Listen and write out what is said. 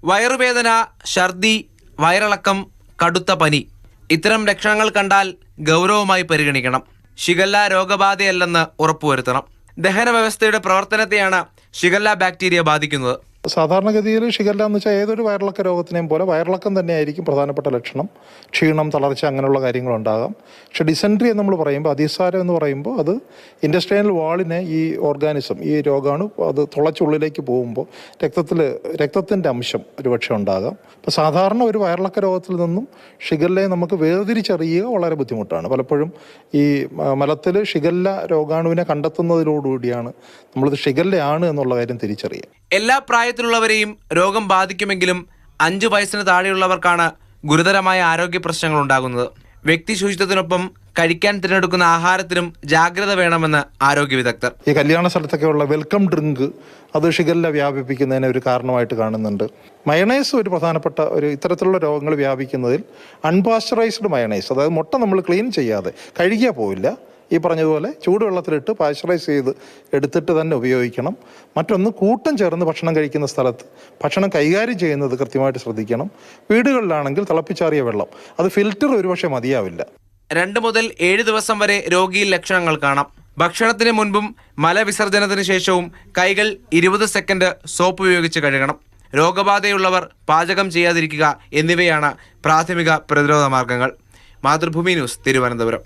വയറുവേദന, ഛർദി, വയറിളക്കം, കടുത്ത പനി ഇത്തരം ലക്ഷണങ്ങൾ കണ്ടാൽ ഗൗരവമായി പരിഗണിക്കണം. ഷിഗല്ല രോഗബാധയല്ലെന്ന് ഉറപ്പുവരുത്തണം. ദഹന വ്യവസ്ഥയുടെ പ്രവർത്തനത്തെയാണ് ഷിഗല്ല ബാക്ടീരിയ ബാധിക്കുന്നത്. സാധാരണഗതിയിൽ ഷിഗല്ല എന്ന് വെച്ചാൽ ഏതൊരു വയറിളക്ക രോഗത്തിനെയും പോലെ വയറിളക്കം തന്നെയായിരിക്കും പ്രധാനപ്പെട്ട ലക്ഷണം. ക്ഷീണം, തളർച്ച, അങ്ങനെയുള്ള കാര്യങ്ങളുണ്ടാകാം. പക്ഷെ ഡിസെൻട്രി എന്ന് നമ്മൾ പറയുമ്പോൾ, അതിസാരം എന്ന് പറയുമ്പോൾ, അത് ഇൻറ്റസ്റ്റൈനൽ വാളിനെ ഈ ഓർഗാനിസം, ഈ രോഗാണു അത് തുളച്ചുള്ളിലേക്ക് പോകുമ്പോൾ രക്തത്തിൻ്റെ അംശം ഒരുപക്ഷെ ഉണ്ടാകാം. അപ്പോൾ സാധാരണ ഒരു വയറിളക്ക രോഗത്തിൽ നിന്നും ഷിഗല്ലയെ നമുക്ക് വേർതിരിച്ചറിയുക വളരെ ബുദ്ധിമുട്ടാണ്. പലപ്പോഴും ഈ മലത്തിൽ ഷിഗല്ല രോഗാണുവിനെ കണ്ടെത്തുന്നതിലോടുകൂടിയാണ് നമ്മളിത് ഷിഗല്ലയാണ് എന്നുള്ള കാര്യം തിരിച്ചറിയുക. എല്ലാ പ്രായത്തിലുള്ളവരെയും രോഗം ബാധിക്കുമെങ്കിലും 5 വയസ്സിന് താഴെയുള്ളവർക്കാണ് ഗുരുതരമായ ആരോഗ്യ പ്രശ്നങ്ങൾ ഉണ്ടാകുന്നത്. വ്യക്തി ശുചിത്വത്തിനൊപ്പം കഴിക്കാൻ തിരഞ്ഞെടുക്കുന്ന ആഹാരത്തിനും ജാഗ്രത വേണമെന്ന് ആരോഗ്യ വിദഗ്ധർ. ഈ കല്യാണ സ്ഥലത്തൊക്കെയുള്ള വെൽക്കം ഡ്രിങ്ക് അത് ഷിഗല്ല വ്യാപിപ്പിക്കുന്നതിന് ഒരു കാരണമായിട്ട് കാണുന്നുണ്ട്. മയണൈസ് ഒരു പ്രധാനപ്പെട്ട ഇത്തരത്തിലുള്ള രോഗങ്ങൾ വ്യാപിക്കുന്നതിൽ അൺപാസ്ചറൈസ്ഡ് മയണൈസ്, അതായത് മുട്ട നമ്മൾ ക്ലീൻ ചെയ്യാതെ കഴുകിയാൽ പോവില്ല, ഈ പറഞ്ഞതുപോലെ ചൂടുവെള്ളത്തിലിട്ട് പാസ്ചറൈസ് ചെയ്ത് എടുത്തിട്ട് തന്നെ ഉപയോഗിക്കണം. മറ്റൊന്ന്, കൂട്ടം ചേർന്ന് ഭക്ഷണം കഴിക്കുന്ന സ്ഥലത്ത് ഭക്ഷണം കൈകാര്യം ചെയ്യുന്നത് കൃത്യമായിട്ട് ശ്രദ്ധിക്കണം. വീടുകളിലാണെങ്കിൽ തിളപ്പിച്ചാറിയ വെള്ളം, അത് ഫിൽറ്റർ ഒരുപക്ഷെ മതിയാവില്ല. 2 മുതൽ 7 ദിവസം വരെ രോഗിയിൽ ലക്ഷണങ്ങൾ കാണാം. ഭക്ഷണത്തിന് മുൻപും മലവിസർജനത്തിന് ശേഷവും കൈകൾ 20 സെക്കൻഡ് സോപ്പ് ഉപയോഗിച്ച് കഴുകണം. രോഗബാധയുള്ളവർ പാചകം ചെയ്യാതിരിക്കുക എന്നിവയാണ് പ്രാഥമിക പ്രതിരോധ മാർഗങ്ങൾ. മാതൃഭൂമി ന്യൂസ്, തിരുവനന്തപുരം.